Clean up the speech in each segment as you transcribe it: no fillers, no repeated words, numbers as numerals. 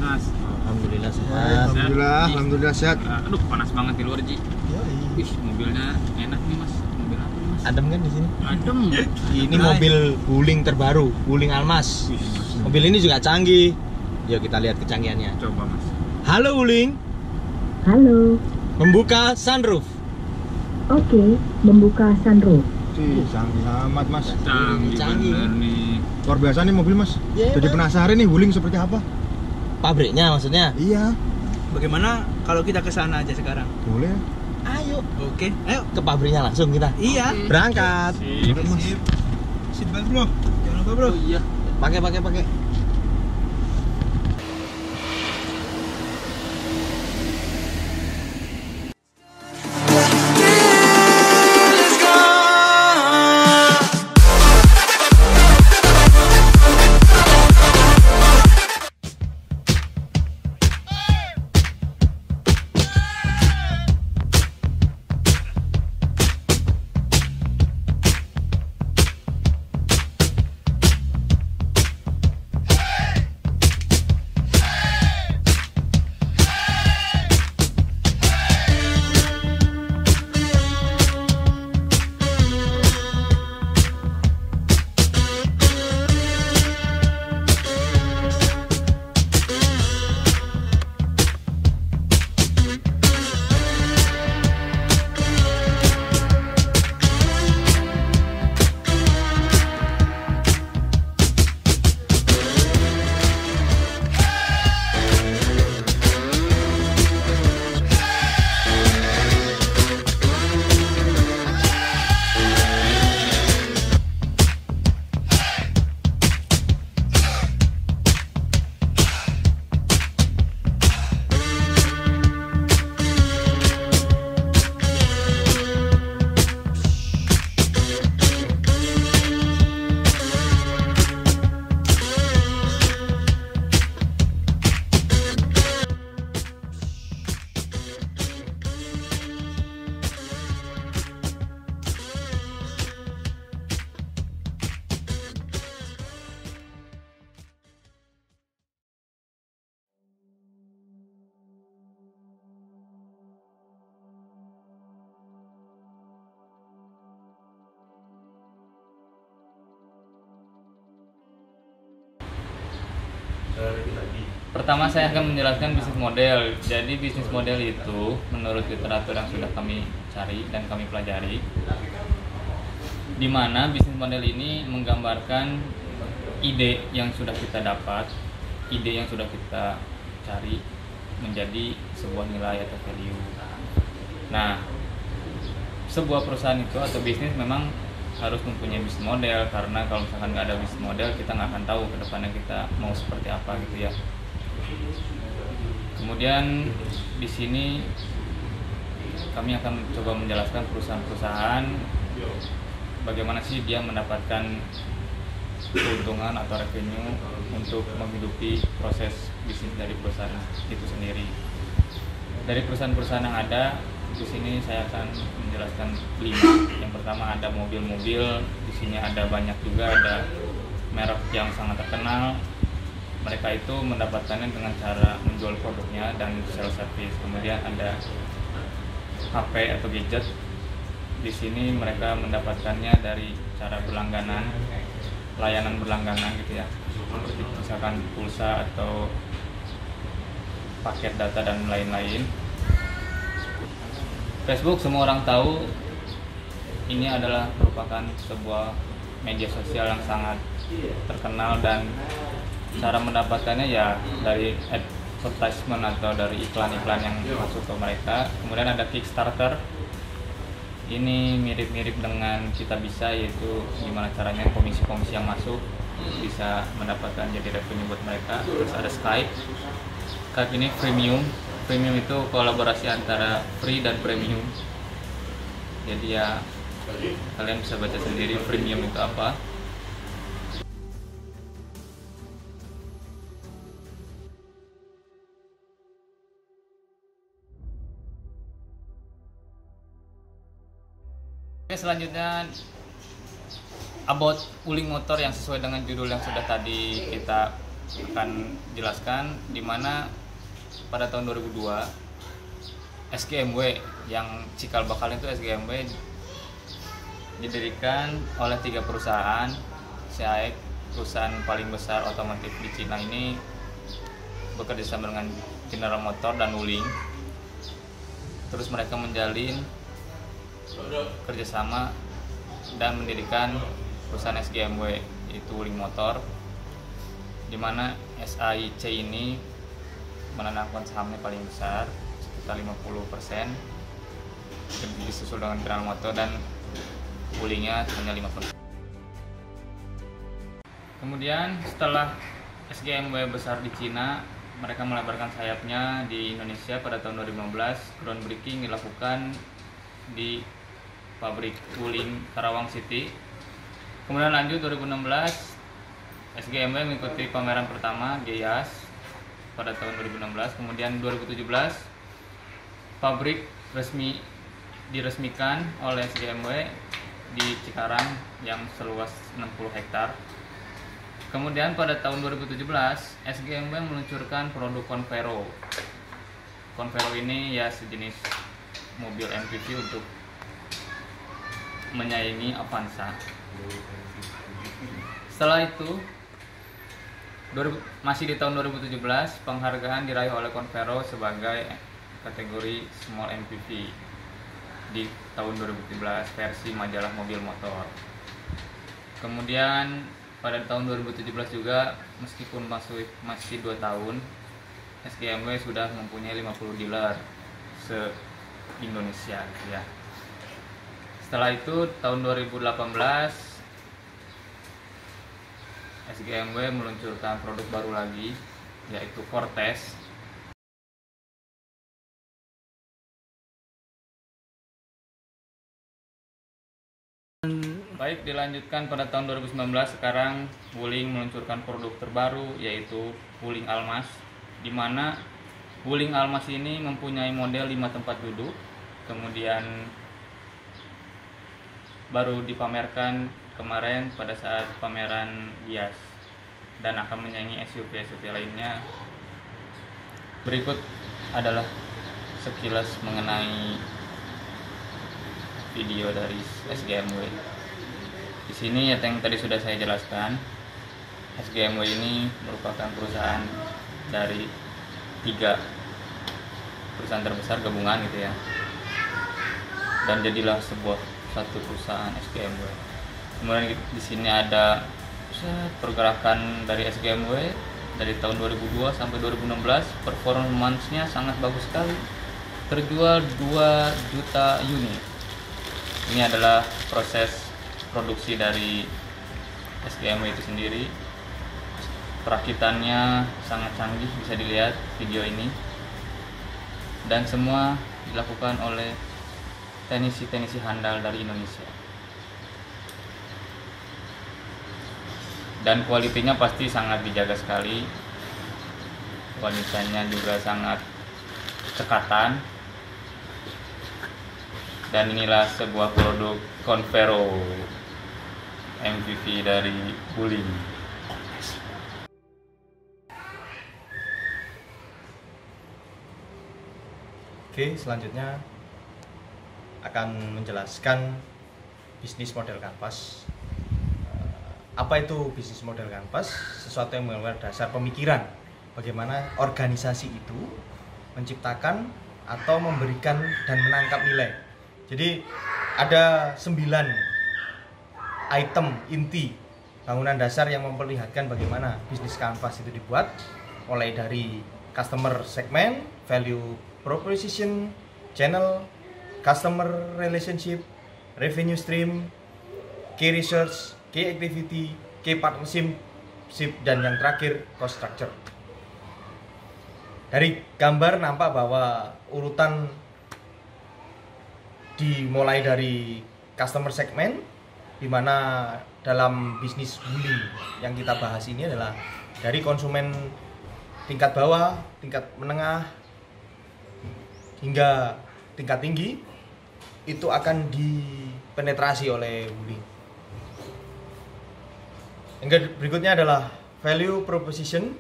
Mas? Alhamdulillah sehat. Alhamdulillah sehat. Aduh, panas banget di luar, Ji. Wih, mobilnya enak nih, Mas. Mobil apa nih, Mas? Adem kan di sini? Adem. Ini mobil Wuling terbaru, Wuling Almas. Wih, Mas. Mobil ini juga canggih. Yuk kita lihat kecanggihannya. Coba, Mas. Halo Wuling, Halo, membuka sunroof. oke, membuka sunroof. Canggih amat mas. Canggih. Bener nih. Luar biasa nih mobil mas. Iya, Jadi Mas. penasaran nih Wuling seperti apa? Pabriknya maksudnya? Iya. Bagaimana kalau kita ke sana aja sekarang? Boleh. Ayo Oke, ayo. ke pabriknya langsung kita. Iya. Berangkat. Sip. Mas. Seatbelt bro, jangan lupa bro. Oh iya. Pakai. Pertama saya akan menjelaskan bisnis model. Jadi bisnis model itu menurut literatur yang sudah kami cari dan kami pelajari, di mana bisnis model ini menggambarkan ide yang sudah kita dapat, ide yang sudah kita cari menjadi sebuah nilai atau value. Nah, sebuah perusahaan itu atau bisnis memang harus mempunyai bisnis model, karena kalau misalkan nggak ada bisnis model kita nggak akan tahu ke depannya kita mau seperti apa gitu ya. Kemudian di sini kami akan coba menjelaskan perusahaan-perusahaan bagaimana sih dia mendapatkan keuntungan atau revenue untuk menghidupi proses bisnis dari perusahaan itu sendiri. Dari perusahaan-perusahaan yang ada di sini saya akan menjelaskan 5. Yang pertama ada mobil-mobil, di sini ada banyak juga, ada merek yang sangat terkenal. Mereka itu mendapatkannya dengan cara menjual produknya dan sales service. Kemudian ada HP atau gadget. Di sini mereka mendapatkannya dari cara berlangganan, layanan berlangganan gitu ya. Seperti misalkan pulsa atau paket data dan lain-lain. Facebook semua orang tahu ini adalah merupakan sebuah media sosial yang sangat terkenal, dan cara mendapatkannya ya dari advertisement atau dari iklan-iklan yang masuk ke mereka. Kemudian ada Kickstarter, ini mirip-mirip dengan Kita Bisa, yaitu gimana caranya komisi-komisi yang masuk bisa mendapatkan jadi revenue buat mereka. Terus ada Skype ini premium itu kolaborasi antara free dan premium, jadi ya kalian bisa baca sendiri premium itu apa. Oke, selanjutnya about Wuling Motor yang sesuai dengan judul yang sudah tadi kita akan jelaskan di mana pada tahun 2002 SGMW yang cikal bakal itu SGMW didirikan oleh 3 perusahaan. SAIC, perusahaan paling besar otomotif di Cina ini, bekerja sama dengan General Motors dan Wuling. Terus mereka menjalin kerjasama dan mendirikan perusahaan SGMW, yaitu Wuling Motor, di mana SAIC ini menanamkan sahamnya paling besar sekitar 50%, disusul dengan General Motors dan Wulingnya hanya 5%. Kemudian setelah SGMW besar di Cina, mereka melebarkan sayapnya di Indonesia pada tahun 2015. Groundbreaking dilakukan di pabrik Wuling Karawang City. Kemudian lanjut 2016, SGMW mengikuti pameran pertama GIAS pada tahun 2016. Kemudian 2017, pabrik diresmikan oleh SGMW di Cikarang yang seluas 60 hektar. Kemudian pada tahun 2017, SGMW meluncurkan produk Convero. Convero ini ya sejenis mobil MPV untuk menyaingi Avanza. Setelah itu, masih di tahun 2017, penghargaan diraih oleh Convero sebagai kategori Small MPV di tahun 2017 versi majalah mobil motor. Kemudian pada tahun 2017 juga, meskipun masih 2 tahun, SGMW sudah mempunyai 50 dealer se-Indonesia ya. Setelah itu tahun 2018, SGMW meluncurkan produk baru lagi, yaitu Fortes. Baik, dilanjutkan pada tahun 2019. Sekarang Wuling meluncurkan produk terbaru, yaitu Wuling Almas, di mana Wuling Almas ini mempunyai model 5 tempat duduk. Kemudian baru dipamerkan kemarin pada saat pameran GIAS dan akan menyaingi SUV lainnya. Berikut adalah sekilas mengenai video dari SGMW. Di sini yang tadi sudah saya jelaskan, SGMW ini merupakan perusahaan dari 3 perusahaan terbesar gabungan gitu ya, dan jadilah satu perusahaan SGMW. Kemudian di sini ada pergerakan dari SGMW dari tahun 2002 sampai 2016. Performance-nya sangat bagus sekali, terjual 2 juta unit. Ini adalah proses produksi dari SGMW itu sendiri. Perakitannya sangat canggih, bisa dilihat video ini, dan semua dilakukan oleh teknisi handal dari Indonesia. Dan kualitinya pasti sangat dijaga sekali, kualitasnya juga sangat cekatan. Dan inilah sebuah produk Convero MPV dari Wuling. Oke, selanjutnya akan menjelaskan bisnis model kanvas. Apa itu bisnis model kanvas? Sesuatu yang menggunakan dasar pemikiran bagaimana organisasi itu menciptakan atau memberikan dan menangkap nilai. Jadi ada 9 item inti bangunan dasar yang memperlihatkan bagaimana bisnis kanvas itu dibuat, mulai dari customer segment, value proposition, channel, customer relationship, revenue stream, key research, key activity, key partnership, dan yang terakhir cost structure. Dari gambar nampak bahwa urutan dimulai dari customer segment, di mana dalam bisnis Wuling yang kita bahas ini adalah dari konsumen tingkat bawah, tingkat menengah, hingga tingkat tinggi, itu akan dipenetrasi oleh Wuling. Yang berikutnya adalah value proposition,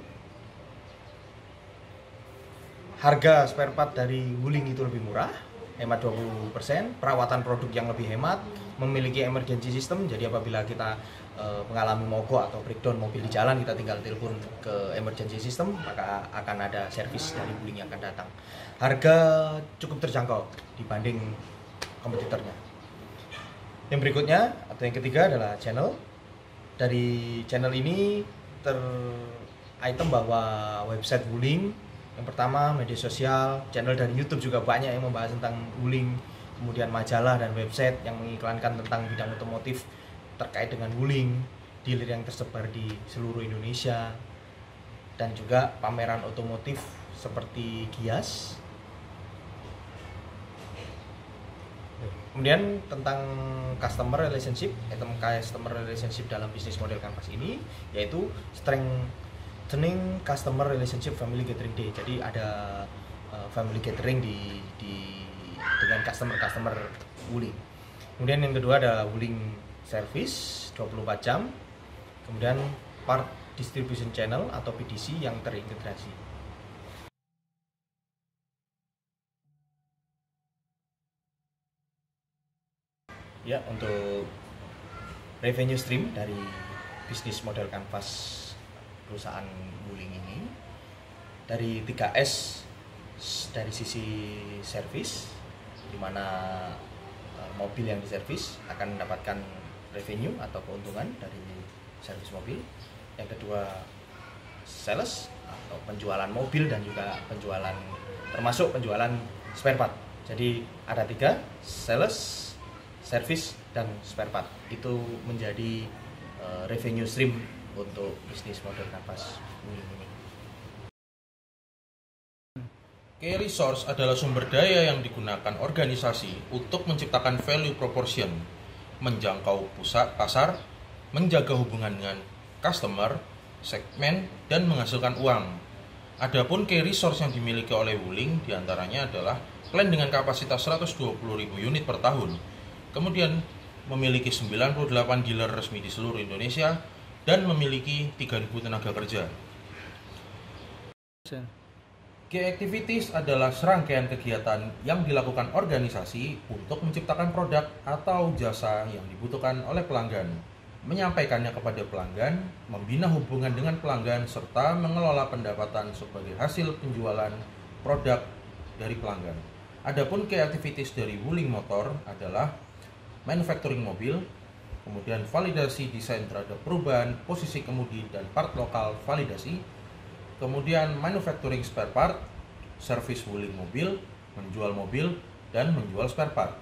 harga spare part dari Wuling itu lebih murah, hemat 20%, perawatan produk yang lebih hemat, memiliki emergency system, jadi apabila kita mengalami mogok atau breakdown mobil di jalan, kita tinggal telepon ke emergency system, maka akan ada servis dari Wuling yang akan datang. Harga cukup terjangkau dibanding kompetitornya. Yang berikutnya atau yang ketiga adalah channel. Dari channel ini item bahwa website Wuling, yang pertama media sosial, channel dari YouTube juga banyak yang membahas tentang Wuling, kemudian majalah dan website yang mengiklankan tentang bidang otomotif terkait dengan Wuling, dealer yang tersebar di seluruh Indonesia, dan juga pameran otomotif seperti Gias. Kemudian tentang customer relationship, item customer relationship dalam bisnis model Canvas ini yaitu strengthening customer relationship family gathering day. Jadi ada family gathering dengan customer Wuling. Kemudian yang kedua ada Wuling service 24 jam. Kemudian part distribution channel atau PDC yang terintegrasi. Ya, untuk revenue stream dari bisnis model Canvas perusahaan Wuling ini dari 3S, dari sisi service, di mana mobil yang diservis akan mendapatkan revenue atau keuntungan dari servis mobil. Yang kedua sales atau penjualan mobil dan juga penjualan termasuk penjualan spare part. Jadi ada 3, sales, service, dan spare part. Itu menjadi revenue stream untuk bisnis model Canvas Wuling ini. Key resource adalah sumber daya yang digunakan organisasi untuk menciptakan value proposition, menjangkau pusat pasar, menjaga hubungan dengan customer, segmen, dan menghasilkan uang. Adapun key resource yang dimiliki oleh Wuling diantaranya adalah plan dengan kapasitas 120.000 unit per tahun, kemudian memiliki 98 dealer resmi di seluruh Indonesia, dan memiliki 3.000 tenaga kerja. Key activities adalah serangkaian kegiatan yang dilakukan organisasi untuk menciptakan produk atau jasa yang dibutuhkan oleh pelanggan, menyampaikannya kepada pelanggan, membina hubungan dengan pelanggan, serta mengelola pendapatan sebagai hasil penjualan produk dari pelanggan. Adapun key activities dari Wuling Motor adalah manufacturing mobil, kemudian validasi desain terhadap perubahan posisi kemudi dan part lokal validasi, kemudian manufacturing spare part, service Wuling mobil, menjual mobil, dan menjual spare part.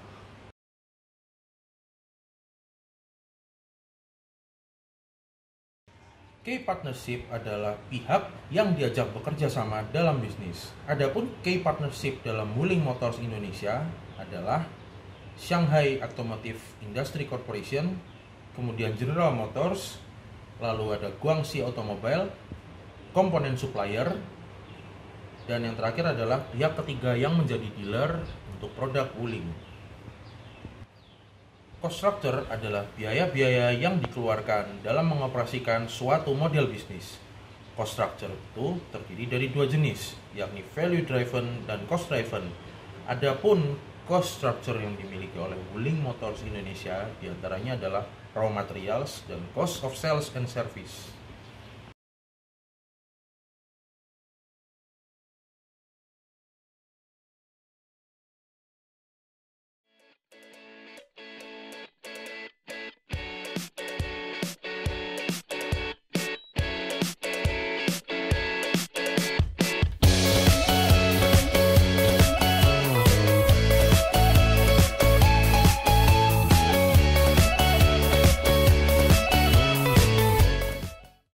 Key partnership adalah pihak yang diajak bekerja sama dalam bisnis. Adapun key partnership dalam Wuling Motors Indonesia adalah Shanghai Automotive Industry Corporation, kemudian General Motors, lalu ada Guangxi Automobile, komponen supplier, dan yang terakhir adalah pihak ketiga yang menjadi dealer untuk produk Wuling. Cost structure adalah biaya-biaya yang dikeluarkan dalam mengoperasikan suatu model bisnis. Cost structure itu terdiri dari 2 jenis, yakni value driven dan cost driven. Adapun cost structure yang dimiliki oleh Wuling Motors Indonesia diantaranya adalah raw materials dan cost of sales and service.